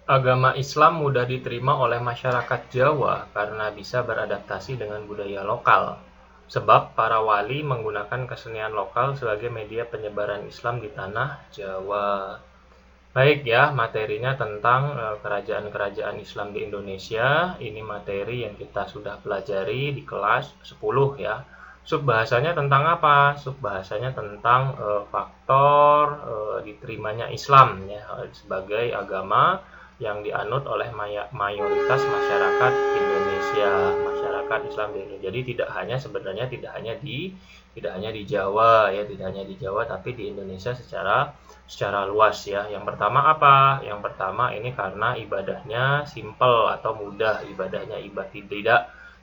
Agama Islam mudah diterima oleh masyarakat Jawa karena bisa beradaptasi dengan budaya lokal. Sebab para wali menggunakan kesenian lokal sebagai media penyebaran Islam di tanah Jawa. Baik ya, materinya tentang kerajaan-kerajaan Islam di Indonesia. Ini materi yang kita sudah pelajari di kelas 10 ya. Subbahasanya tentang apa? Subbahasanya tentang faktor diterimanya Islam ya sebagai agama yang dianut oleh mayoritas masyarakat Indonesia, masyarakat Islam di Indonesia. Jadi sebenarnya tidak hanya di Jawa ya, tidak hanya di Jawa tapi di Indonesia secara luas ya. Yang pertama apa? Yang pertama ini karena ibadahnya simple atau mudah, ibadahnya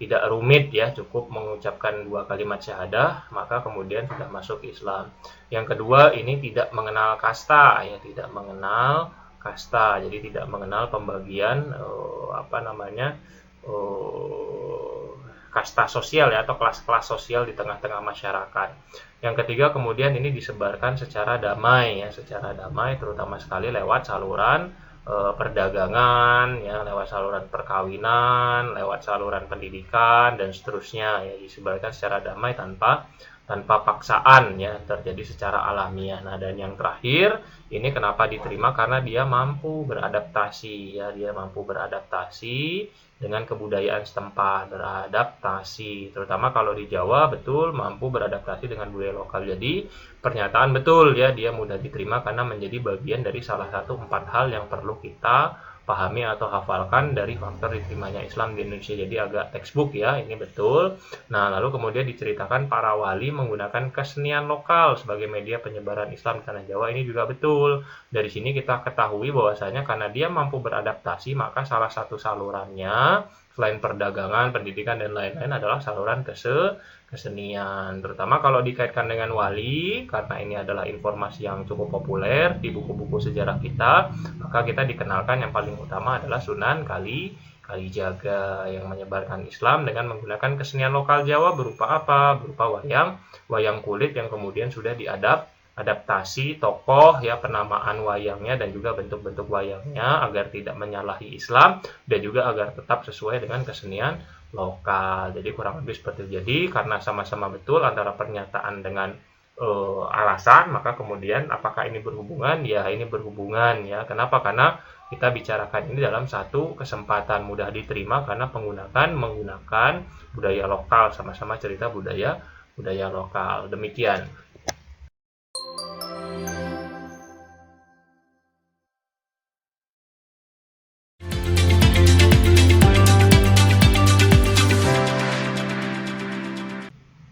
tidak rumit ya, cukup mengucapkan 2 kalimat syahadah maka kemudian sudah masuk Islam. Yang kedua ini tidak mengenal kasta ya, tidak mengenal kasta, jadi tidak mengenal pembagian kasta sosial ya atau kelas-kelas sosial di tengah-tengah masyarakat. Yang ketiga kemudian ini disebarkan secara damai ya, secara damai terutama sekali lewat saluran perdagangan ya, lewat saluran perkawinan, lewat saluran pendidikan dan seterusnya ya, disebarkan secara damai tanpa paksaan ya, terjadi secara alamiah. Nah, dan yang terakhir ini kenapa diterima karena dia mampu beradaptasi ya, dia mampu beradaptasi dengan kebudayaan setempat, beradaptasi terutama kalau di Jawa betul mampu beradaptasi dengan budaya lokal. Jadi pernyataan betul ya, dia mudah diterima karena menjadi bagian dari salah satu 4 hal yang perlu kita pahami atau hafalkan dari faktor diterimanya Islam di Indonesia. Jadi agak textbook ya, ini betul. Nah, lalu kemudian diceritakan para wali menggunakan kesenian lokal sebagai media penyebaran Islam di tanah Jawa. Ini juga betul. Dari sini kita ketahui bahwasanya karena dia mampu beradaptasi, maka salah satu salurannya selain perdagangan, pendidikan dan lain-lain adalah saluran kesenian. Terutama kalau dikaitkan dengan wali, karena ini adalah informasi yang cukup populer di buku-buku sejarah kita, maka kita dikenalkan yang paling utama adalah Sunan Kalijaga yang menyebarkan Islam dengan menggunakan kesenian lokal Jawa berupa apa? Berupa wayang kulit yang kemudian sudah adaptasi tokoh ya, penamaan wayangnya dan juga bentuk-bentuk wayangnya agar tidak menyalahi Islam dan juga agar tetap sesuai dengan kesenian lokal. Jadi kurang lebih seperti itu. Jadi karena sama-sama betul antara pernyataan dengan alasan, maka kemudian apakah ini berhubungan? Ya, ini berhubungan ya. Kenapa? Karena kita bicarakan ini dalam satu kesempatan, mudah diterima karena menggunakan budaya lokal, sama-sama cerita budaya lokal. Demikian.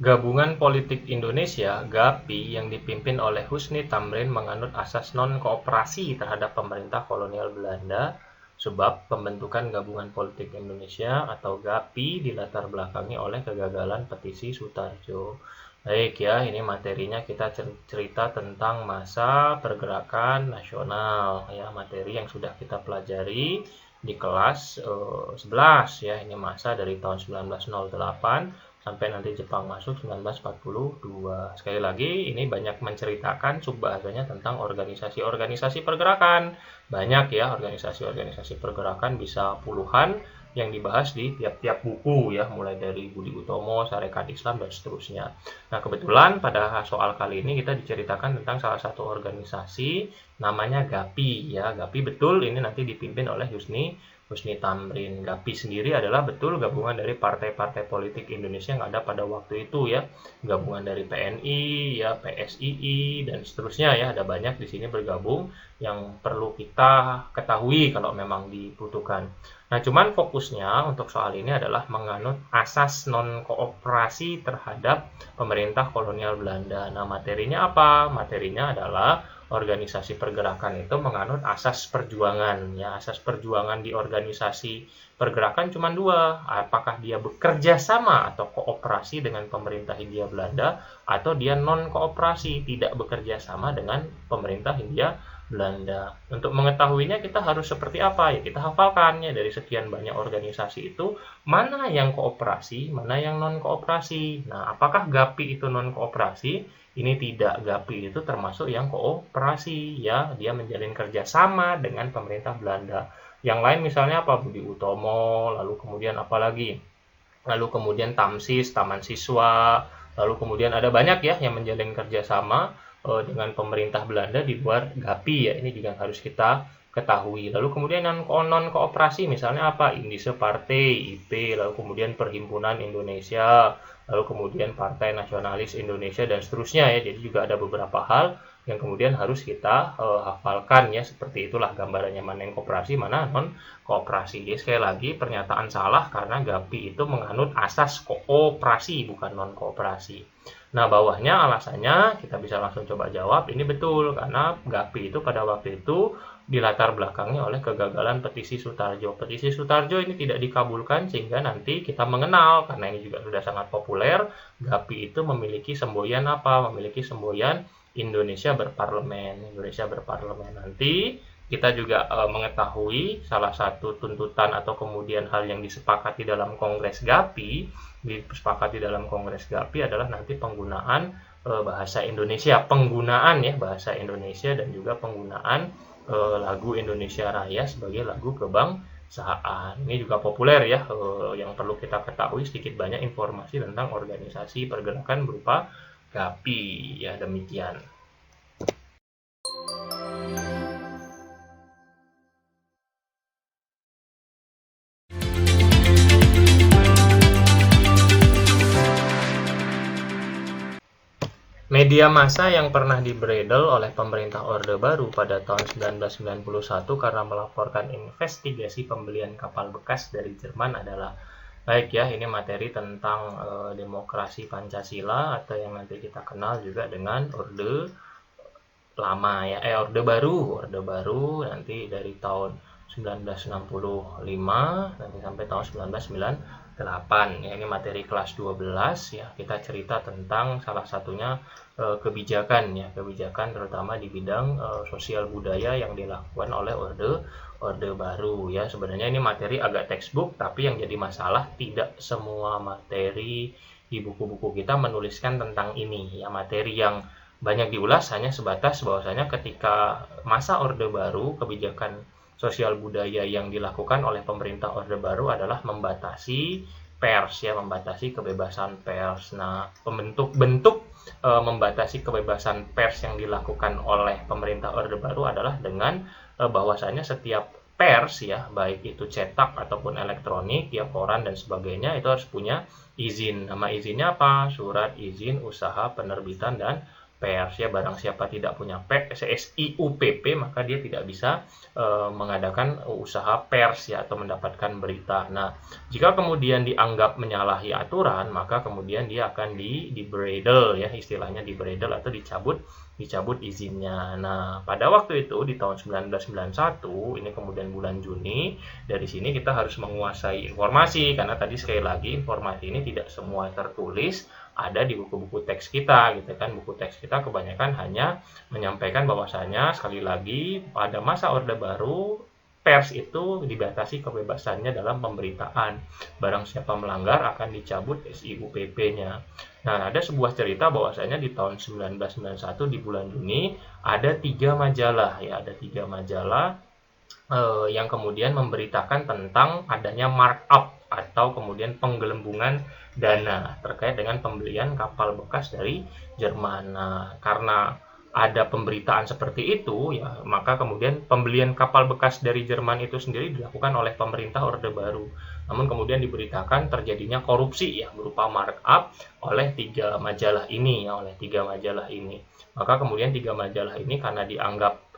Gabungan Politik Indonesia (GAPI) yang dipimpin oleh Husni Tamrin menganut asas non-kooperasi terhadap pemerintah kolonial Belanda, sebab pembentukan Gabungan Politik Indonesia atau GAPI dilatar belakangi oleh kegagalan petisi Sutarjo. Baik ya, ini materinya kita cerita tentang masa pergerakan nasional ya, materi yang sudah kita pelajari di kelas 11 ya. Ini masa dari tahun 1908 sampai nanti Jepang masuk 1942. Sekali lagi ini banyak menceritakan subbahasanya tentang organisasi-organisasi pergerakan. Banyak ya organisasi-organisasi pergerakan, bisa puluhan yang dibahas di tiap-tiap buku ya, mulai dari Budi Utomo, Sarekat Islam dan seterusnya. Nah, kebetulan pada soal kali ini kita diceritakan tentang salah satu organisasi namanya GAPI ya. GAPI betul ini nanti dipimpin oleh Husni Tamrin. GAPI sendiri adalah betul gabungan dari partai-partai politik Indonesia yang ada pada waktu itu ya. Gabungan dari PNI, ya, PSII dan seterusnya ya. Ada banyak di sini bergabung yang perlu kita ketahui kalau memang dibutuhkan. Nah, cuman fokusnya untuk soal ini adalah menganut asas non-kooperasi terhadap pemerintah kolonial Belanda. Nah, materinya apa? Materinya adalah organisasi pergerakan itu menganut asas perjuangan ya. Asas perjuangan di organisasi pergerakan cuma 2, apakah dia bekerja sama atau kooperasi dengan pemerintah Hindia Belanda atau dia non kooperasi, tidak bekerja sama dengan pemerintah Hindia Belanda. Untuk mengetahuinya kita harus seperti apa ya, kita hafalkannya dari sekian banyak organisasi itu mana yang kooperasi, mana yang non kooperasi. Nah, apakah GAPI itu non kooperasi? Ini tidak, GAPI itu termasuk yang kooperasi ya, dia menjalin kerjasama dengan pemerintah Belanda. Yang lain misalnya apa? Budi Utomo, lalu kemudian apa lagi? Lalu kemudian Tamsis, Taman Siswa, lalu kemudian ada banyak ya yang menjalin kerjasama dengan pemerintah Belanda di luar GAPI ya. Ini juga harus kita ketahui. Lalu kemudian non kooperasi misalnya apa? Indise Partai, IP, lalu kemudian Perhimpunan Indonesia, lalu kemudian Partai Nasionalis Indonesia dan seterusnya ya. Jadi juga ada beberapa hal yang kemudian harus kita hafalkan ya. Seperti itulah gambarannya mana yang kooperasi, mana non kooperasi. Jadi sekali lagi pernyataan salah karena GAPI itu menganut asas kooperasi bukan non kooperasi. Nah, bawahnya alasannya kita bisa langsung coba jawab. Ini betul karena GAPI itu pada waktu itu dilatar belakangi oleh kegagalan petisi Sutarjo. Petisi Sutarjo ini tidak dikabulkan sehingga nanti kita mengenal, karena ini juga sudah sangat populer, GAPI itu memiliki semboyan apa? Memiliki semboyan Indonesia berparlemen. Indonesia berparlemen. Nanti kita juga mengetahui salah satu tuntutan atau kemudian hal yang disepakati dalam Kongres GAPI, adalah nanti penggunaan bahasa Indonesia, penggunaan ya bahasa Indonesia dan juga penggunaan lagu Indonesia Raya sebagai lagu kebangsaan. Ini juga populer ya, yang perlu kita ketahui sedikit banyak informasi tentang organisasi pergerakan berupa GAPI ya, demikian. Media massa yang pernah dibredel oleh pemerintah Orde Baru pada tahun 1991 karena melaporkan investigasi pembelian kapal bekas dari Jerman adalah, baik ya, ini materi tentang demokrasi Pancasila atau yang nanti kita kenal juga dengan Orde Lama ya, Orde Baru nanti dari tahun 1965 nanti sampai tahun 1998 ya. Ini materi kelas 12 ya. Kita cerita tentang salah satunya kebijakan terutama di bidang sosial budaya yang dilakukan oleh Orde Baru ya. Sebenarnya ini materi agak textbook, tapi yang jadi masalah tidak semua materi di buku-buku kita menuliskan tentang ini ya. Materi yang banyak diulas hanya sebatas bahwasanya ketika masa Orde Baru, kebijakan sosial budaya yang dilakukan oleh pemerintah Orde Baru adalah membatasi pers ya, membatasi kebebasan pers. Nah, bentuk membatasi kebebasan pers yang dilakukan oleh pemerintah Orde Baru adalah dengan bahwasanya setiap pers ya, baik itu cetak ataupun elektronik ya, koran dan sebagainya, itu harus punya izin. Nama izinnya apa? Surat izin usaha penerbitan dan pers ya. Barang siapa tidak punya SIUPP maka dia tidak bisa mengadakan usaha pers ya atau mendapatkan berita. Nah, jika kemudian dianggap menyalahi aturan, maka kemudian dia akan dibredel ya, istilahnya dibredel atau dicabut izinnya. Nah, pada waktu itu di tahun 1991, ini kemudian bulan Juni, dari sini kita harus menguasai informasi karena tadi sekali lagi informasi ini tidak semua tertulis ada di buku-buku teks kita gitu kan. Buku teks kita kebanyakan hanya menyampaikan bahwasanya sekali lagi pada masa Orde Baru pers itu dibatasi kebebasannya dalam pemberitaan. Barang siapa melanggar akan dicabut SIUPP-nya. Nah, ada sebuah cerita bahwasanya di tahun 1991 di bulan Juni ada 3 majalah ya, ada 3 majalah yang kemudian memberitakan tentang adanya markup atau kemudian penggelembungan dana terkait dengan pembelian kapal bekas dari Jerman. Nah, karena ada pemberitaan seperti itu ya, maka kemudian pembelian kapal bekas dari Jerman itu sendiri dilakukan oleh pemerintah Orde Baru. Namun kemudian diberitakan terjadinya korupsi ya berupa markup oleh 3 majalah ini ya, Maka kemudian 3 majalah ini karena dianggap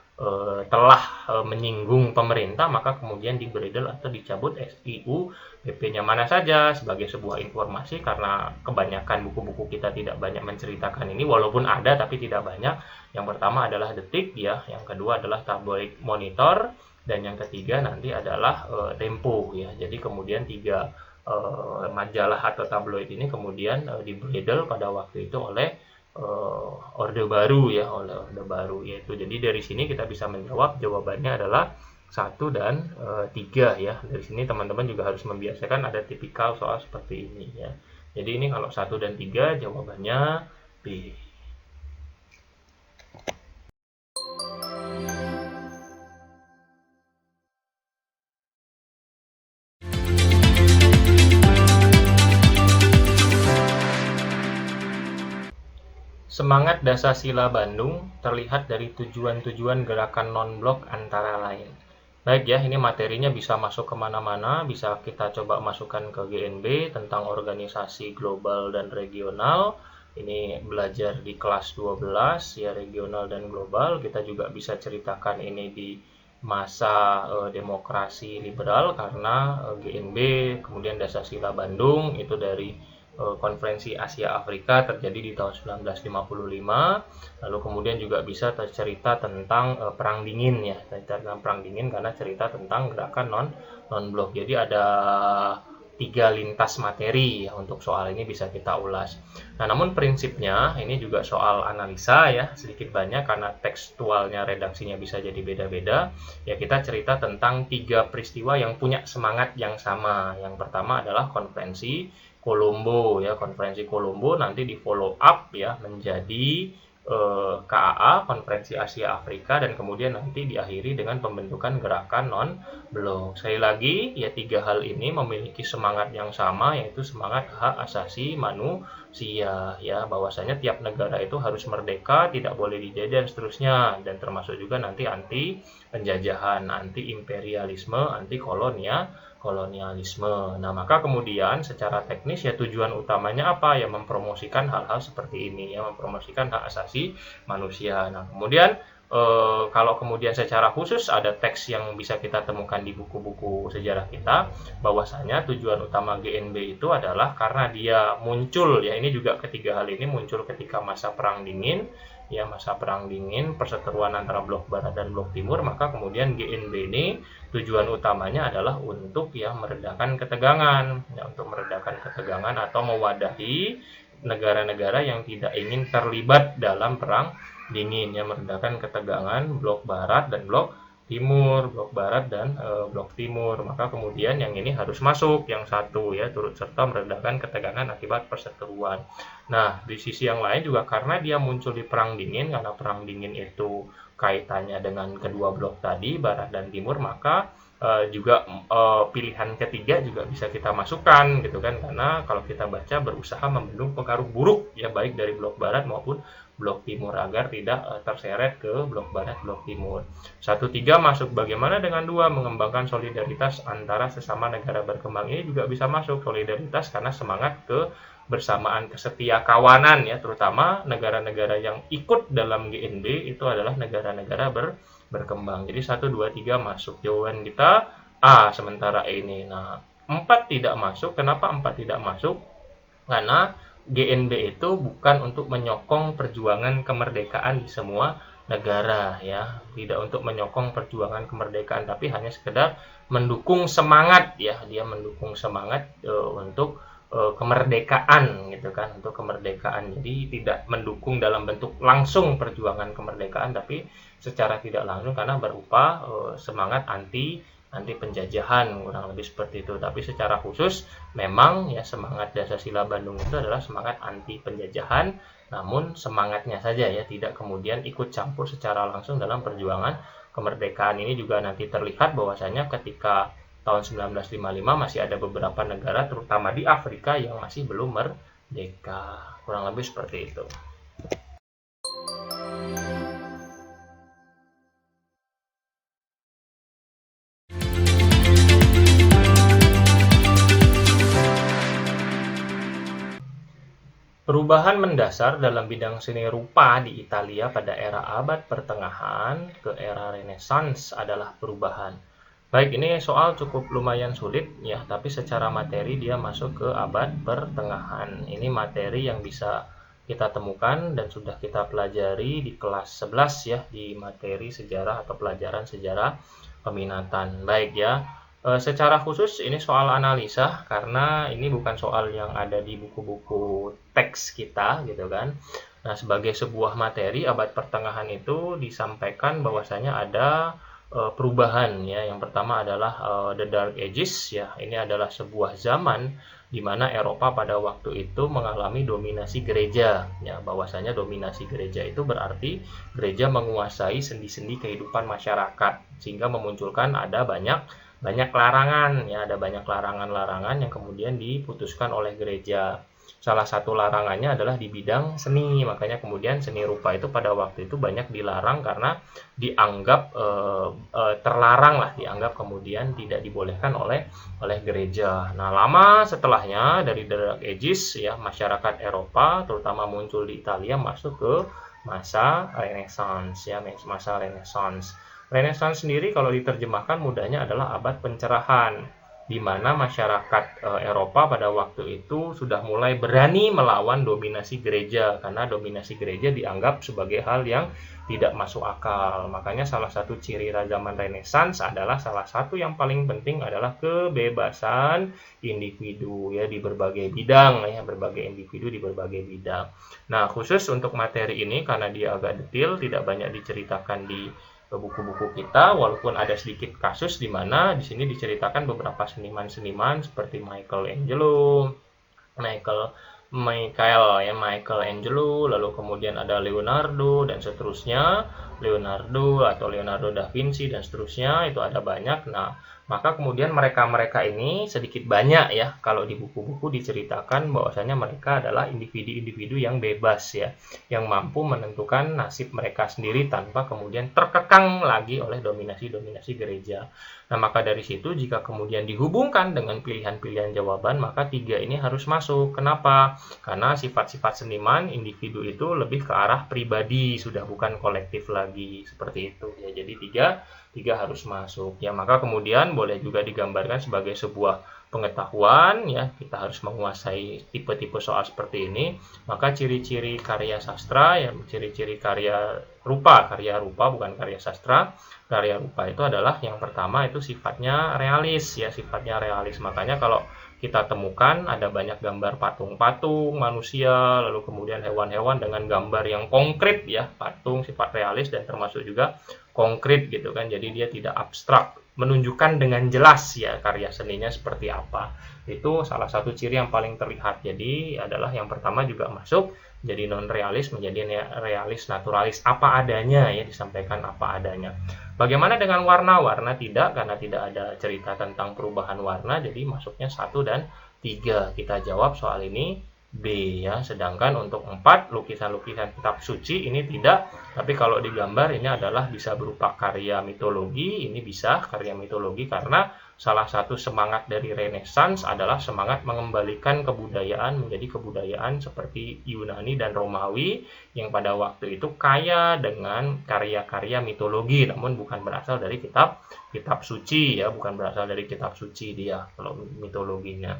telah menyinggung pemerintah, maka kemudian dibredel atau dicabut SIUPP-nya. Mana saja sebagai sebuah informasi karena kebanyakan buku-buku kita tidak banyak menceritakan ini, walaupun ada tapi tidak banyak. Yang pertama adalah Detik ya, yang kedua adalah Tabloid Monitor, dan yang ketiga nanti adalah Tempo ya. Jadi kemudian 3 majalah atau tabloid ini kemudian dibredel pada waktu itu oleh Orde Baru ya, yaitu. Jadi dari sini kita bisa menjawab, jawabannya adalah 1 dan 3 ya. Dari sini teman-teman juga harus membiasakan ada tipikal soal seperti ini ya. Jadi ini kalau 1 dan 3 jawabannya B. Semangat Dasasila Bandung terlihat dari tujuan-tujuan gerakan non-blok antara lain. Baik ya, ini materinya bisa masuk kemana-mana, bisa kita coba masukkan ke GNB tentang organisasi global dan regional. Ini belajar di kelas 12 ya, regional dan global. Kita juga bisa ceritakan ini di masa demokrasi liberal karena GNB kemudian Dasasila Bandung itu dari Konferensi Asia Afrika terjadi di tahun 1955. Lalu kemudian juga bisa cerita tentang Perang Dingin ya, cerita tentang Perang Dingin karena cerita tentang gerakan non-blok. Jadi ada 3 lintas materi ya untuk soal ini bisa kita ulas. Nah, namun prinsipnya ini juga soal analisa ya, sedikit banyak karena tekstualnya redaksinya bisa jadi beda-beda. Ya, kita cerita tentang 3 peristiwa yang punya semangat yang sama. Yang pertama adalah konferensi Kolombo ya, konferensi Kolombo nanti di follow up ya menjadi KAA, Konferensi Asia Afrika, dan kemudian nanti diakhiri dengan pembentukan gerakan non-blok. Sekali lagi, ya 3 hal ini memiliki semangat yang sama, yaitu semangat hak asasi manusia. Ya, bahwasanya tiap negara itu harus merdeka, tidak boleh dijajah dan seterusnya, dan termasuk juga nanti anti penjajahan, anti imperialisme, anti kolonialisme. Nah, maka kemudian secara teknis ya tujuan utamanya apa? Ya mempromosikan hal-hal seperti ini, ya mempromosikan hak asasi manusia. Nah, kemudian kalau kemudian secara khusus ada teks yang bisa kita temukan di buku-buku sejarah kita, bahwasanya tujuan utama GNB itu adalah karena dia muncul, ya ini juga ketiga hal ini muncul ketika masa Perang Dingin, ya masa Perang Dingin, perseteruan antara blok barat dan blok timur, maka kemudian GNB ini tujuan utamanya adalah untuk ya meredakan ketegangan, ya untuk meredakan ketegangan atau mewadahi negara-negara yang tidak ingin terlibat dalam Perang Dingin, ya meredakan ketegangan blok barat dan blok timur, blok barat dan blok timur. Maka kemudian yang ini harus masuk, yang satu ya turut serta meredakan ketegangan akibat perseteruan. Nah, di sisi yang lain juga karena dia muncul di Perang Dingin, karena Perang Dingin itu kaitannya dengan kedua blok tadi, barat dan timur, maka juga pilihan ketiga juga bisa kita masukkan gitu kan, karena kalau kita baca berusaha membendung pengaruh buruk ya baik dari blok barat maupun blok timur agar tidak terseret ke blok barat, blok timur. 1-3 masuk. Bagaimana dengan 2? Mengembangkan solidaritas antara sesama negara berkembang. Ini juga bisa masuk solidaritas karena semangat kebersamaan, kesetia kawanan ya, terutama negara-negara yang ikut dalam GNB itu adalah negara-negara berkembang. Jadi 1, 2, 3 masuk. Jawaban kita A sementara ini. Nah, 4 tidak masuk. Kenapa 4 tidak masuk? Karena GNB itu bukan untuk menyokong perjuangan kemerdekaan di semua negara ya, tidak untuk menyokong perjuangan kemerdekaan, tapi hanya sekedar mendukung semangat ya, dia mendukung semangat untuk kemerdekaan gitu kan, untuk kemerdekaan. Jadi tidak mendukung dalam bentuk langsung perjuangan kemerdekaan, tapi secara tidak langsung karena berupa semangat anti penjajahan, kurang lebih seperti itu. Tapi secara khusus memang ya semangat Dasasila Bandung itu adalah semangat anti penjajahan, namun semangatnya saja ya, tidak kemudian ikut campur secara langsung dalam perjuangan kemerdekaan. Ini juga nanti terlihat bahwasanya ketika tahun 1955 masih ada beberapa negara terutama di Afrika yang masih belum merdeka. Kurang lebih seperti itu. Perubahan mendasar dalam bidang seni rupa di Italia pada era abad pertengahan ke era Renaissance adalah perubahan. Baik, ini soal cukup lumayan sulit ya, tapi secara materi dia masuk ke abad pertengahan. Ini materi yang bisa kita temukan dan sudah kita pelajari di kelas 11 ya, di materi sejarah atau pelajaran sejarah peminatan. Baik ya. Secara khusus ini soal analisa karena ini bukan soal yang ada di buku-buku teks kita gitu kan. Nah, sebagai sebuah materi abad pertengahan itu disampaikan bahwasanya ada perubahan ya. Yang pertama adalah The Dark Ages ya. Ini adalah sebuah zaman di mana Eropa pada waktu itu mengalami dominasi gereja ya. Bahwasanya dominasi gereja itu berarti gereja menguasai sendi-sendi kehidupan masyarakat sehingga memunculkan ada banyak larangan ya, ada banyak larangan-larangan yang kemudian diputuskan oleh gereja. salah satu larangannya adalah di bidang seni. Makanya kemudian seni rupa itu pada waktu itu banyak dilarang karena dianggap terlarang lah, dianggap kemudian tidak dibolehkan oleh gereja. Nah, lama setelahnya dari The Dark Ages ya, masyarakat Eropa terutama muncul di Italia masuk ke masa Renaissance ya, masa Renaissance. Renaissance sendiri kalau diterjemahkan mudahnya adalah abad pencerahan, di mana masyarakat Eropa pada waktu itu sudah mulai berani melawan dominasi gereja, karena dominasi gereja dianggap sebagai hal yang tidak masuk akal. Makanya salah satu ciri zaman Renaissance adalah salah satu yang paling penting adalah kebebasan individu ya di berbagai bidang ya, berbagai individu di berbagai bidang. Nah, khusus untuk materi ini karena dia agak detail, tidak banyak diceritakan di buku-buku kita, walaupun ada sedikit kasus di mana di sini diceritakan beberapa seniman-seniman seperti Michelangelo, lalu kemudian ada Leonardo dan seterusnya, Leonardo da Vinci dan seterusnya, itu ada banyak. Nah, maka kemudian mereka ini sedikit banyak ya, kalau di buku-buku diceritakan bahwasanya mereka adalah individu-individu yang bebas ya, yang mampu menentukan nasib mereka sendiri tanpa kemudian terkekang lagi oleh dominasi gereja. Nah, maka dari situ jika kemudian dihubungkan dengan pilihan-pilihan jawaban, maka 3 ini harus masuk. Kenapa? Karena sifat-sifat seniman individu itu lebih ke arah pribadi, sudah bukan kolektif lagi, seperti itu ya. Jadi tiga harus masuk ya. Maka kemudian boleh juga digambarkan sebagai sebuah pengetahuan ya, kita harus menguasai tipe-tipe soal seperti ini. Maka ciri-ciri karya sastra ya, ciri-ciri karya rupa bukan karya sastra. Karya rupa itu adalah yang pertama itu sifatnya realis ya, sifatnya realis. Makanya kalau kita temukan ada banyak gambar patung-patung manusia, lalu kemudian hewan-hewan dengan gambar yang konkret ya, patung sifat realis dan termasuk juga konkret gitu kan. Jadi dia tidak abstrak, menunjukkan dengan jelas ya karya seninya seperti apa. Itu salah satu ciri yang paling terlihat. Jadi adalah yang pertama juga masuk, jadi non realis menjadi realis naturalis, apa adanya ya, disampaikan apa adanya. Bagaimana dengan warna? Warna tidak, karena tidak ada cerita tentang perubahan warna, jadi masuknya 1 dan 3. Kita jawab soal ini B ya. Sedangkan untuk 4 lukisan-lukisan kitab suci ini tidak, tapi kalau digambar ini adalah bisa berupa karya mitologi. Ini bisa karya mitologi karena salah satu semangat dari Renaissance adalah semangat mengembalikan kebudayaan menjadi kebudayaan seperti Yunani dan Romawi yang pada waktu itu kaya dengan karya-karya mitologi, namun bukan berasal dari kitab suci ya, bukan berasal dari kitab suci dia kalau mitologinya.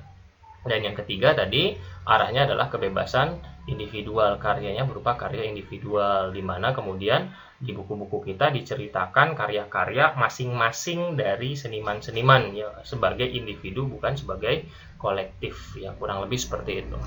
Dan yang ketiga tadi arahnya adalah kebebasan individual, karyanya berupa karya individual, di mana kemudian di buku-buku kita diceritakan karya-karya masing-masing dari seniman-seniman ya, sebagai individu bukan sebagai kolektif ya, kurang lebih seperti itu.